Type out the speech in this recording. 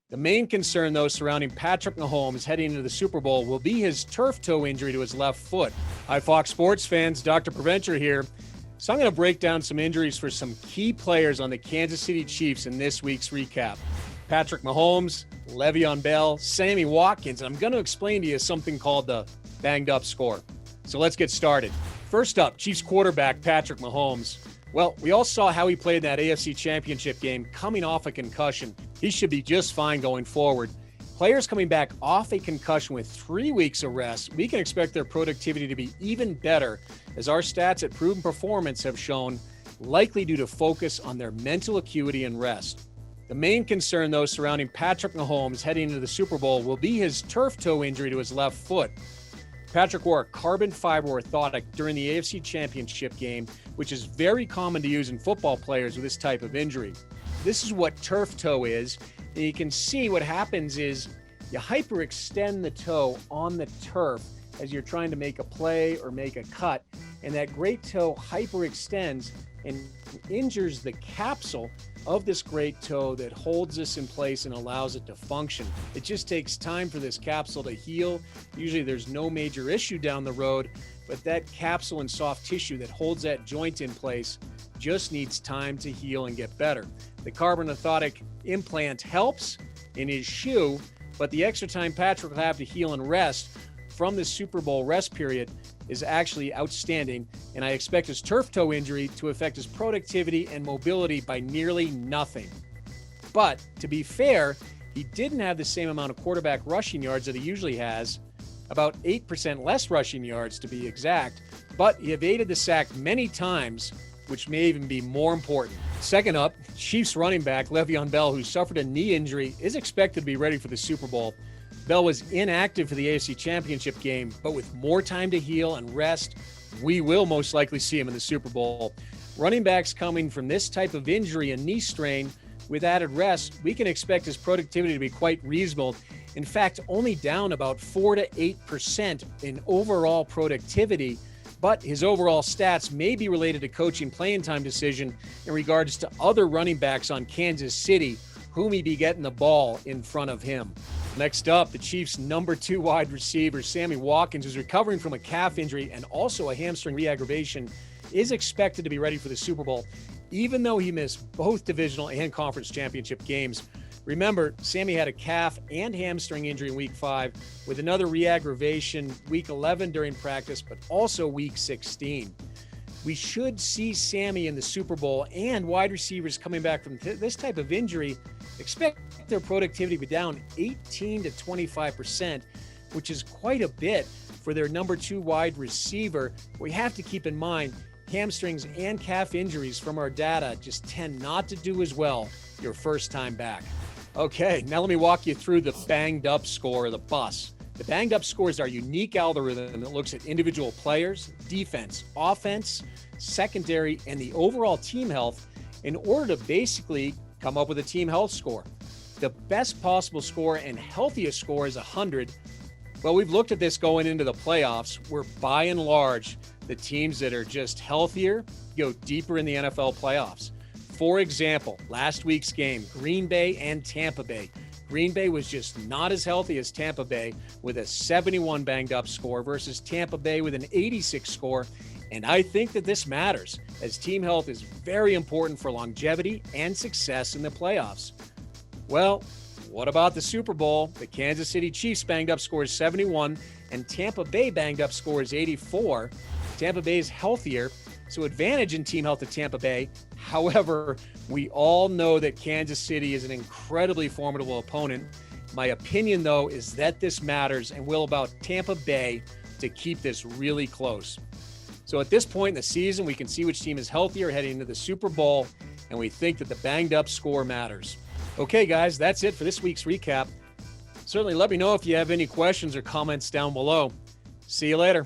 The main concern, though, surrounding Patrick Mahomes heading into the Super Bowl will be his turf toe injury to his left foot. Hi, Fox Sports fans. Dr. Provencher here. So I'm going to break down some injuries for some key players on the Kansas City Chiefs in this week's recap. Patrick Mahomes, Le'Veon Bell, Sammy Watkins, and I'm going to explain to you something called the banged up score. So let's get started. First up, Chiefs quarterback Patrick Mahomes. Well, we all saw how he played in that AFC Championship game coming off a concussion. He should be just fine going forward. Players coming back off a concussion with 3 weeks of rest, we can expect their productivity to be even better, as our stats at Proven Performance have shown, likely due to focus on their mental acuity and rest. The main concern, though, surrounding Patrick Mahomes heading into the Super Bowl will be his turf toe injury to his left foot. Patrick wore a carbon fiber orthotic during the AFC Championship game, which is very common to use in football players with this type of injury. This is what turf toe is, and you can see what happens is you hyperextend the toe on the turf as you're trying to make a play or make a cut, and that great toe hyperextends and injures the capsule of this great toe that holds this in place and allows it to function. It just takes time for this capsule to heal. Usually there's no major issue down the road, but that capsule and soft tissue that holds that joint in place just needs time to heal and get better. The carbon orthotic implant helps in his shoe, but the extra time Patrick will have to heal and rest from the Super Bowl rest period is actually outstanding, and I expect his turf toe injury to affect his productivity and mobility by nearly nothing. But to be fair, he didn't have the same amount of quarterback rushing yards that he usually has, about 8% less rushing yards to be exact, but he evaded the sack many times, which may even be more important. Second up, Chiefs running back Le'Veon Bell, who suffered a knee injury, is expected to be ready for the Super Bowl. Bell was inactive for the AFC Championship game, but with more time to heal and rest, we will most likely see him in the Super Bowl. Running backs coming from this type of injury and knee strain with added rest, we can expect his productivity to be quite reasonable. In fact, only down about 4 to 8% in overall productivity, but his overall stats may be related to coaching playing time decision in regards to other running backs on Kansas City, who may be getting the ball in front of him. Next up, the Chiefs' number 2 wide receiver, Sammy Watkins, who's recovering from a calf injury and also a hamstring re-aggravation, is expected to be ready for the Super Bowl, even though he missed both divisional and conference championship games. Remember, Sammy had a calf and hamstring injury in Week 5, with another re-aggravation Week 11 during practice, but also Week 16. We should see Sammy in the Super Bowl, and wide receivers coming back from this type of injury expect their productivity to be down 18 to 25%, which is quite a bit for their number 2 wide receiver. We have to keep in mind hamstrings and calf injuries from our data just tend not to do as well your first time back. Okay, now let me walk you through the banged up score, or the BUS. The banged up score is our unique algorithm that looks at individual players, defense, offense, secondary, and the overall team health in order to basically come up with a team health score. The best possible score and healthiest score is 100. Well, we've looked at this going into the playoffs, where by and large, the teams that are just healthier go deeper in the NFL playoffs. For example, last week's game, Green Bay and Tampa Bay. Green Bay was just not as healthy as Tampa Bay with a 71 banged up score versus Tampa Bay with an 86 score. And I think that this matters, as team health is very important for longevity and success in the playoffs. Well, what about the Super Bowl? The Kansas City Chiefs banged up score is 71 and Tampa Bay banged up score is 84. Tampa Bay is healthier, so advantage in team health to Tampa Bay. However, we all know that Kansas City is an incredibly formidable opponent. My opinion, though, is that this matters and will about Tampa Bay to keep this really close. So at this point in the season, we can see which team is healthier heading into the Super Bowl, and we think that the banged up score matters. Okay, guys, that's it for this week's recap. Certainly let me know if you have any questions or comments down below. See you later.